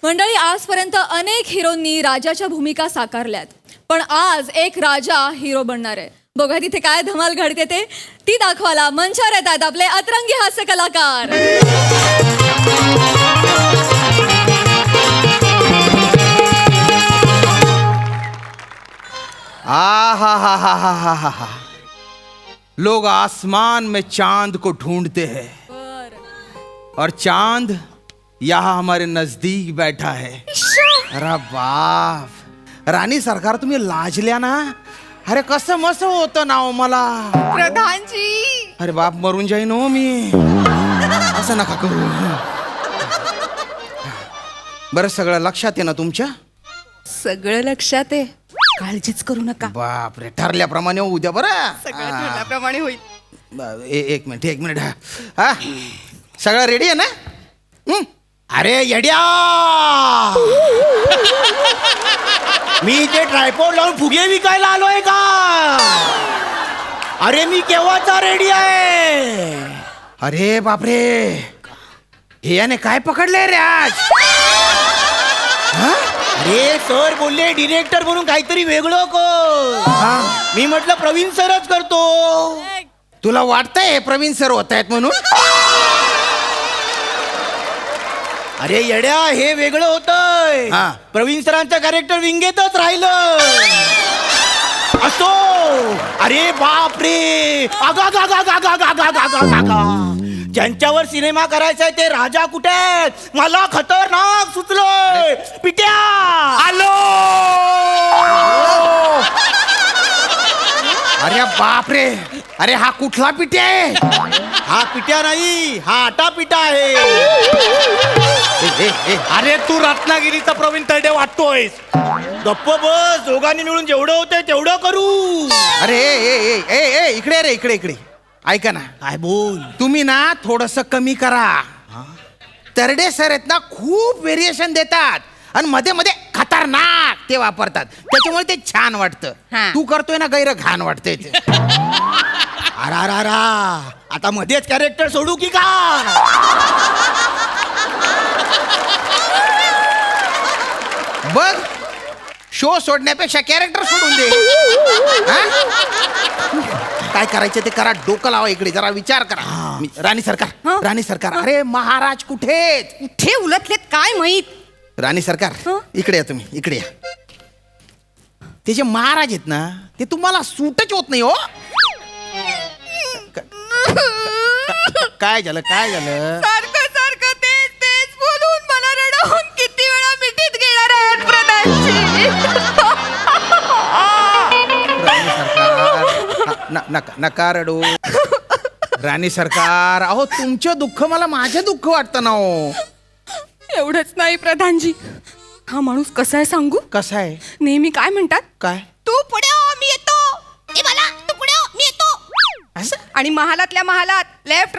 मंडळी, आजपर्यंत अनेक हिरोंनी राजाच्या भूमिका साकारल्यात, पण आज एक राजा हिरो बनणार आहे. बघा तिथे काय धमाल घडते ते. ती दाखवायला मंचावर येतात आपले अतरंगी हास्य कलाकार. हा. लोग आसमान में चांद को ढूंढते हैं और चांद यहाँ हमारे नजदीक बैठा है. अरे बाप, राणी सरकार तुम्ही लाजल्या ना. अरे कसं मस्त होतं ना हो मला. प्रधानजी, अरे बाप, मरून जाईन हो मी. असं नका करू. बरं, सगळं लक्षात आहे ना तुमच्या? सगळं लक्षात आहे, काळजीच करू नका. बाप रे, ठरल्याप्रमाणे उद्या. बरं, सगळं ठरल्याप्रमाणे होईल. एक मिनिट. हा, सगळं रेडी आहे ना? अरे येड्या, मी ते ट्रायपॉड लावून फुगे विकायला आलोय का? अरे मी केव्हाचा रेडी आहे. अरे बापरे, हे याने काय पकडलंय रे आज? अरे सर बोलले डिरेक्टर म्हणून काहीतरी वेगळं कर. मी म्हटलं प्रवीण सरच करतो. तुला वाटतंय प्रवीण सर होत आहेत म्हणून? अरे येड्या, हे वेगळं होतंय. हा. प्रवीण सरांचं कॅरेक्टर विंगेतच राहिलं. असो. अरे बाप रे, ज्यांच्यावर सिनेमा करायचा आहे ते राजा कुठे आहेत? मला खतरनाक सुचलोय. पिट्या आलो. अरे बापरे, अरे हा कुठला पिट्या आहे? हा पिट्या नाही, हा आटा पिटा आहे. अरे तू रत्नागिरीचा प्रवीण तरडे वाटतोयस. गप्प बस, दोघांनी मिळून जेवढं होतंय तेवढं करू. अरे इकडे रे, इकडे. ऐका ना, काय बोल. तुम्ही ना थोडस कमी करा. तरडे सर आहेत ना, खूप व्हेरिएशन देतात आणि मध्ये मध्ये खतरनाक ते वापरतात, त्याच्यामुळे ते छान वाटतं. तू करतोय ना गैर घाण वाटतंय ते. अरा आता मध्येच कॅरेक्टर सोडू की का? बघ, शो सोडण्यापेक्षा कॅरेक्टर सोडून दे. हा? काय करायचं ते करा. डोकं लावा, इकडे जरा विचार करा. राणी सरकार. अरे महाराज कुठे उलटलेत काय माहित. राणी सरकार, इकडे या तुम्ही, इकडे या. ते जे महाराज आहेत ना, ते तुम्हाला सूटच होत नाही हो. काय झालं? सारखं तेच बोलून मला रडवून किती वेळा मिठीत घेणार आहेत प्रधानजी. राणी सरकार, नका रडू. राणी सरकार, अहो तुमचं दुःख मला माझं दुःख वाटतं ना हो. एवढंच नाही प्रधानजी, हा माणूस कसा आहे सांगू? कसं आहे? नेहमी काय म्हणतात? काय? तू पुढे हो, मी येतो. तू पुढे हो, मी येतो. असं? आणि महालातल्या महालात लेफ्ट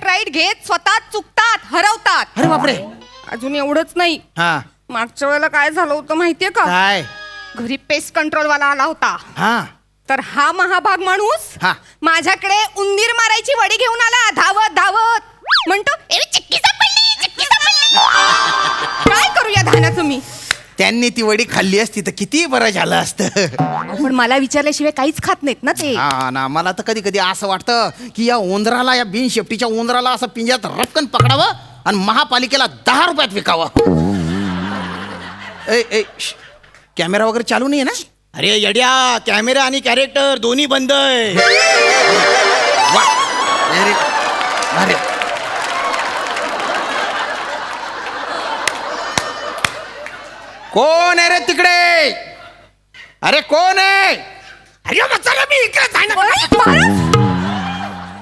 राईट घेत स्वतः चुकतात, हरवतात. अरे बापरे. अजून एवढंच नाही, हा, मागच्या वेळेला काय झालं होतं माहितीये का? काय? घरी पेस्ट कंट्रोल वाला आला होता. हा, तर हा महाभाग माणूस हा. माझ्याकडे उंदीर मारायची वडी घेऊन आला, धावत म्हणतो, चिक्की सापडली. काय करूया धानाचं मी? त्यांनी ती वडी खाल्ली असती तर किती बरं झालं असतं. पण मला विचारल्याशिवाय काहीच खात नाहीत ना ते. हा ना, मला तर कधी कधी असं वाटतं की या उंदराला, या बिनशेपटीच्या उंदराला असं पिंजऱ्यात रपकन पकडावं आणि महापालिकेला 10 रुपयात विकावं. कॅमेरा वगैरे चालू नाही ना? अरे येड्या, कॅमेरा आणि कॅरेक्टर दोन्ही बंद आहे. वा, अरे कोण आहे रे तिकडे? अरे कोण आहे? अरे वाचारा, मी इकडे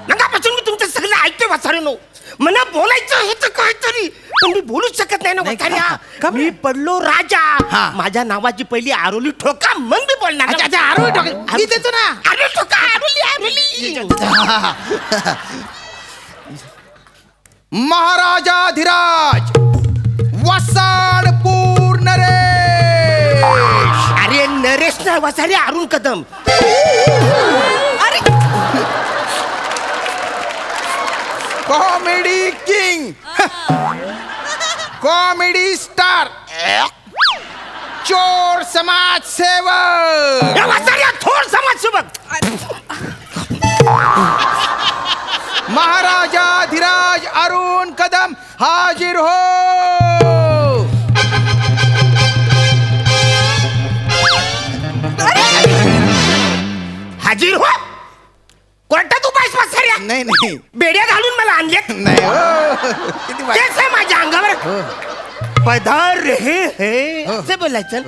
नकापासून मी तुमचं सगळं ऐकतोय वाचाऱ्यानो. मला बोलायचं होतं काहीतरी, पण मी बोलूच शकत नाही ना वाचाऱ्या. मी पडलो राजा. हा. माझ्या नावाची पहिली आरोली ठोका, मग मी बोलणार. अच्छा, आरोळी ठोका. मी देतो ना. आरोली ठोका, आरोली. महाराजाधिराज वसाड पूर्ण रे. अरे नरेश नाही वाचारे, अरुण कदम. अरे कॉमेडी किंग. कॉमेडी स्टार, चोर समाज सेवक, थोर समाजसेवक महाराजाधिराज अरुण कदम हाजिर हो. हाजीर हो. कोर्टात उपास वसाऱ्या नाही नाही बेड्या घालून मला आणले. नाही हो. किती वाईट. तेच आहे माझ्या अंगावर. पधार हे हे असं बोलायचं.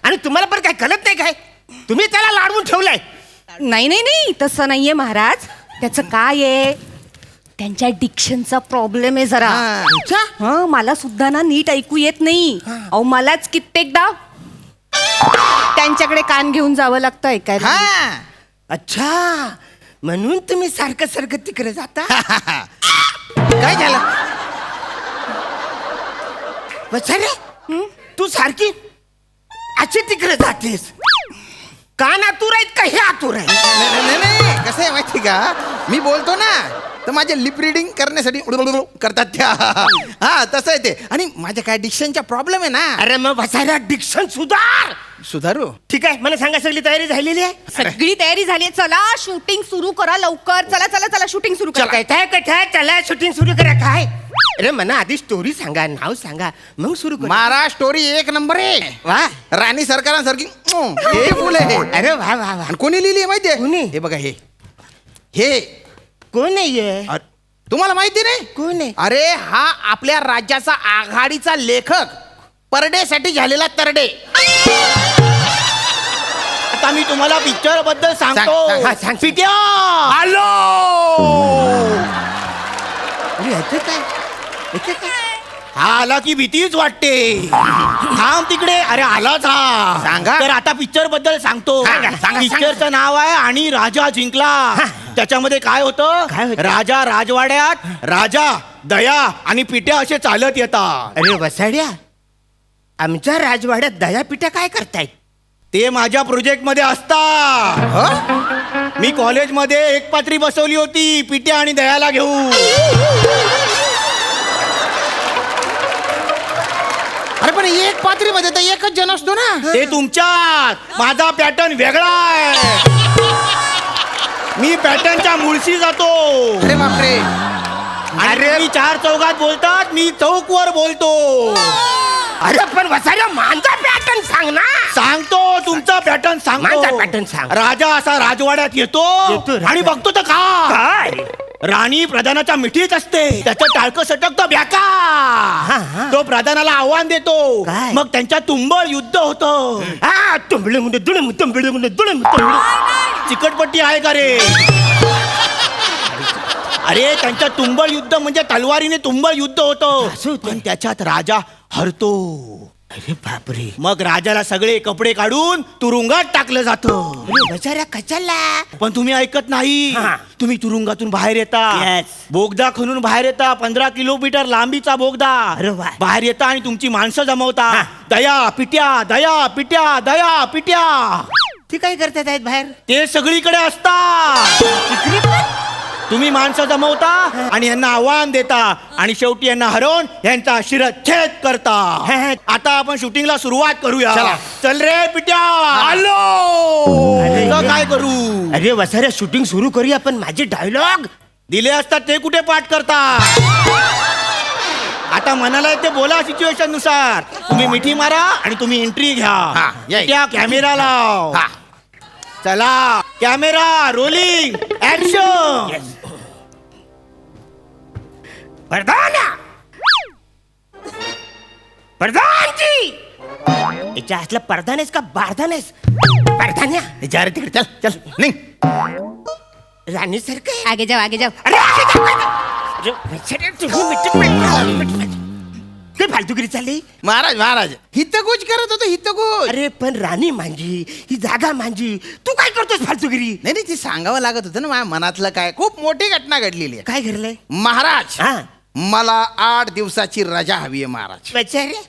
आणि तुम्हाला पण काय कळत नाही काय? तुम्ही त्याला लाडवून ठेवलंय. नाही नाही नाही तसं नाहीये महाराज. त्याचं काय आहे, त्यांच्या डिक्शनचा प्रॉब्लेम आहे जरा. हा. हा मला सुद्धा ना नीट ऐकू येत नाही. अहो मलाच कित्येकदा त्यांच्याकडे कान घेऊन जावं लागतं ऐकायला. हा. अच्छा, म्हणून तुम्ही सारखं सारखं तिकडे जाता. काय झालं? वसारे तू सारखी अशी तिकडे जातेस. कान आतुर आहेत का हे आतुर आहे? नाही, नाही, नाही. कसं आहे माहिती का, मी बोलतो ना तर माझे लिप रिडिंग करण्यासाठी करतात त्या. हा तसं आहे ते. आणि माझ्या काय डिक्शनचा प्रॉब्लेम आहे ना. अरे मग वसाऱ्या डिक्शन सुधार. सुधारू. ठीक आहे, मला सांगा सगळी तयारी झालेली आहे? सगळी तयारी झाली. चला शूटिंग सुरू करा लवकर. चला चला चला शूटिंग सुरू करा. काय कथा चला शूटिंग सुरू करा. काय अरे मला आधी स्टोरी सांगा, नाव सांगा, मग सुरू करा. महाराज स्टोरी एक नंबर आहे. वा. राणी सरकारांसारखी हे फुल आहे. अरे वा वा वा. आणि कोणी लिहिली आहे माहितीये? कोणी? हे बघा हे हे कोण आहे? अरे, तुम्हाला माहिती नाही? कोण आहे? अरे हा आपल्या राज्याचा आघाडीचा लेखक, परडेसाठी झालेला तरडे. आता मी तुम्हाला पिक्चर बद्दल सांग, हा, सांगतो. सांग. पिट्या हॅलो. अरे याचं काय? याचं काय? हा आला की भीतीच वाटते. थांब तिकडे. अरे आलाच हा. सांगा. तर आता पिक्चर बद्दल सांगतो. सांगा, सांगा, पिक्चरचं नाव आहे आणि राजा जिंकला. त्याच्यामध्ये काय होतं, काय होतं? राजा राजवाड्यात राजा दया आणि पिट्या असे चालत येतात. अरे वसाड्या, आमच्या राजवाड्यात दयापिठा काय करतायत? ते माझ्या प्रोजेक्ट मध्ये असतात. मी कॉलेजमध्ये एक पात्री बसवली होती पिट्या आणि दयाला घेऊन. अरे पण एक पात्रीमध्ये तर एकच जण असतो ना. ते तुमच्यात. माझा पॅटर्न वेगळा आहे. मी पॅटर्नच्या मुळशी जातो. अरे बापरे. अरे मी चार चौघात बोलतात, मी चौकवर बोलतो. अरे पण वसाड्या माझा पॅटर्न सांग ना. सांगतो तुमचा पॅटर्न सांगतो. माझा pattern सांग. राजा असा राजवाड्यात येतो राजा. आणि बघतो तर का काय? राणी प्रधानाच्या मिठीत असते. त्याचं टाळकं सटकतं ब्याका. हा. तो प्रधानाला आव्हान देतो. काय? मग त्यांच्या तुंबळ युद्ध होतं. हा तुंबळे मुंडे दुळे तुंबळे मुंडे दुळे तुंबळे. चिकटपट्टी आहे का रे? अरे त्यांच्या तुंबळ युद्ध म्हणजे तलवारीने तुंबळ युद्ध होतं. असं होतं? पण त्याच्यात राजा हरतो. अरे बापरे. मग राजाला सगळे कपडे काढून तुरुंगात टाकलं जातं. अरे वसाड्या कशाला? पण तुम्ही ऐकत नाही. हा. तुम्ही तुरुंगातून बाहेर येता. Yes. बोगदा खणून बाहेर येता. 15 किलोमीटर लांबीचा बोगदा. अरे वा. बाहेर येता आणि तुमची माणसं जमवता. हा. दया पिट्या दया पिट्या दया पिट्या. ती काय करतात आहेत बाहेर? ते सगळीकडे असतात. तुम्ही माणसं जमवता आणि यांना आव्हान देता आणि शेवटी यांना हरवून यांचा शिरच्छेद करता. आता आपण शूटिंगला सुरुवात करूया. चला. चल रे पिट्या. आलो. अरे. आता काय करू? अरे वसाऱ्या शूटिंग सुरू करूया, पण माझे डायलॉग दिले असतात ते कुठे पाठ करता? आता मनाला ते बोला सिच्युएशन नुसार. तुम्ही मिठी मारा आणि तुम्ही एंट्री घ्या. या. त्या कॅमेरा लाव. हा. चला कॅमेरा रोलिंग ऍक्शन. प्रधान प्रधानजी. याच्या हातला प्रधान आहेस का बारधान आहेस? प्रधान्या जा रे तिकडे. चल चल निघ. राणी सारखं. आगे जाओ आगे जाओ. अरे आगे जा, आगे जा. अरे वसाड्या, तुम्ही काय फालतूगिरी चालली? महाराज महाराज हितगुज करत होतो हितगुज. अरे पण राणी माझी, ही जागा माझी, तू काय करतोस फालतूगिरी? नाही नाही ती सांगावं लागत होतं ना माझ्या मनातलं काय. खूप मोठी घटना घडलेली आहे. काय घडलंय? महाराज हा. मला 8 दिवसाची रजा हवी आहे महाराज. बचारे,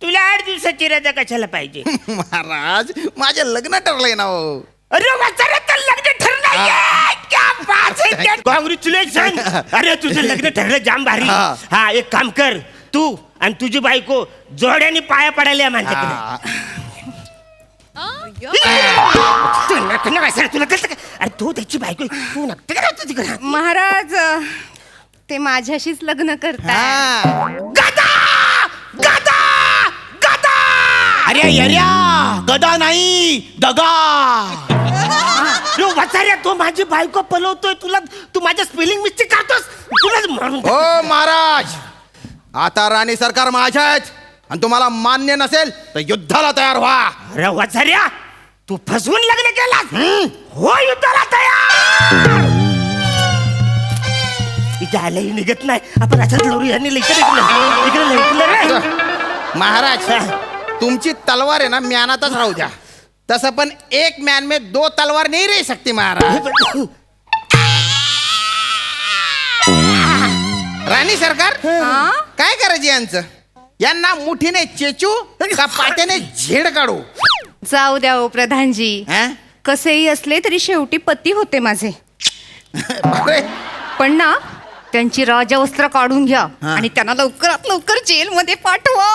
तुला 8 दिवसाची रजा कशाला पाहिजे? महाराज माझे लग्न ठरलंय ना हो. अरे वचारे, तर लग्न ठरलंय. क्या बात है. कॉंग्रॅच्युलेशन. अरे तुझं लग्न ठरलं जाम भारी. हा. हा एक काम कर, तू आणि तुझी बायको जोड्याने पाया पडायला माझ्याकडे. तुला कळतं का? अरे तू त्याची बायको तू नक्की करायचं तिकडे. महाराज ते माझ्याशीच लग्न करतात. हा. गदा गदा गदा. अरे येड्या, गदा नाही दगा. वचाऱ्या तो माझी बायको पलवतोय तुला. तू माझ्या स्पेलिंग मिस्टेक करतोस. तुलाच मारून ओ महाराज, आता राणी सरकार माझ्या आहेत आणि तुम्हाला मान्य नसेल तर युद्धाला तयार व्हा. अरे वचाऱ्या तू फसवून लग्न केलास. हो युद्धाला तयार. तिच्या आल्याही निघत नाही. आपण असंच लढू. यांनी इकडे रे. महाराज, तुमची तलवार आहे ना म्यानातच राहू द्या. तसं पण एक म्यान में दो तलवार नहीं रह सकती महाराज. राणी सरकार, काय करायचे यांचं? यांना मुठीने चेचू का पाट्याने झेड काढू? जाऊ द्या ओ प्रधानजी. हा? कसेही असले तरी शेवटी पती होते माझे. बापरे. पण ना त्यांची राजवस्त्र काढून घ्या हा. आणि त्यांना लवकरात लवकर जेलमध्ये पाठवा.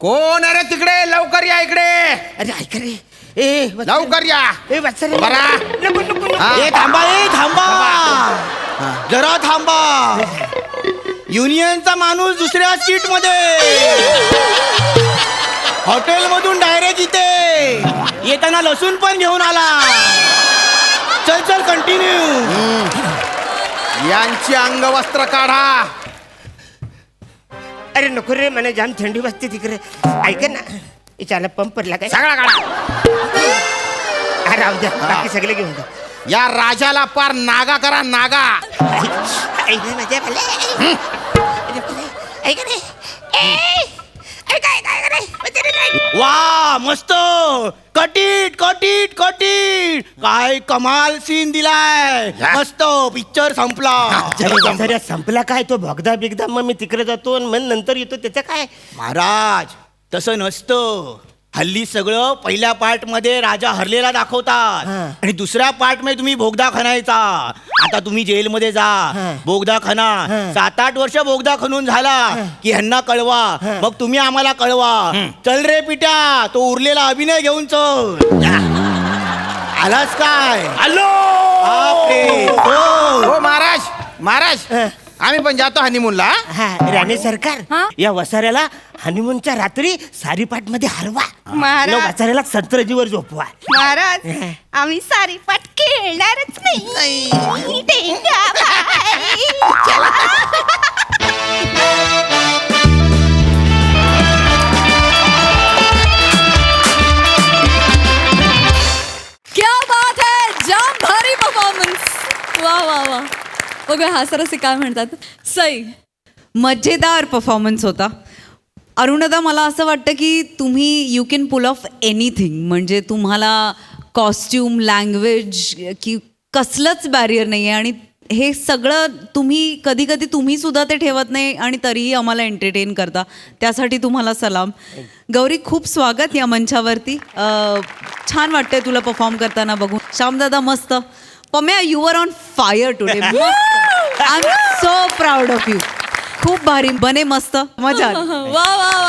कोण आहे रे तिकडे? लवकर या इकडे. अरे ऐक रे. ए लवकर या. वत्सरे बरा. नको नको नको. हा. ए थांबा जरा थांबा. युनियनचा माणूस दुसऱ्या सीट मध्ये, हॉटेल मधून डायरेक्ट इथे येताना लसूण पण घेऊन आला. चल कंटिन्यू. यांची अंगवस्त्र काढा. अरे नको रे, मला जाम थंडी वाजते तिकडे. ऐक ना, याच्याला पंप पडला काय? सगळा काढा. हा, राहू द्या. बाकी सगळे घेऊन जा. या राजाला पार नागा करा, नागा. ऐक ना माझ्या भले. ऐक रे. वा मस्त. कटीट काय कमाल सीन दिलाय. मस्त पिक्चर संपला. जरा संपला काय तो भगदा बिगदा. मग मी तिकडे जातो आणि मग नंतर येतो. त्याचं काय? महाराज तसं नसतं. हल्ली सगळं पहिल्या पार्ट मध्ये राजा हरलेला दाखवतात हा. आणि दुसऱ्या पार्ट मध्ये तुम्ही बोगदा खणायचा. आता तुम्ही जेलमध्ये जा, बोगदा खणा. 7-8 वर्ष बोगदा खणून झाला की ह्यांना कळवा, मग तुम्ही आम्हाला कळवा. चल रे पिट्या, तो उरलेला अभिनय घेऊन चल. आलास काय? आलो. बापरे. हो. हो महाराज, आम्ही पण जातो हनीमूनला. हा, राणे सरकार, हा? या वसाऱ्याला हनीमूनच्या रात्री सारीपाट मध्ये हरवा. महाराज. या वसाऱ्याला संत्रजीवर झोपवा. महाराज आम्ही सारीपाट खेळणारच नाही. ढेंगाबाई. क्या बात है, जाम भारी परफॉर्मन्स. वा वा वा. बघा हासरसे काय म्हणतात. सई. मजेदार परफॉर्मन्स होता. अरुणदा, मला असं वाटतं की तुम्ही you can pull off anything. म्हणजे तुम्हाला कॉस्ट्यूम, लँग्वेज की कसलंच बॅरियर नाही आहे आणि हे सगळं तुम्ही कधी कधी तुम्ही सुद्धा ते ठेवत नाही आणि तरीही आम्हाला एंटरटेन करता. त्यासाठी तुम्हाला सलाम. गौरी, खूप स्वागत या मंचावरती. छान वाटतंय तुला परफॉर्म करताना बघून. श्यामदादा मस्त. Pamya, you are on fire today. I am so proud of you. खूप भारी. बने मस्त. मजा आली. वा वा वा.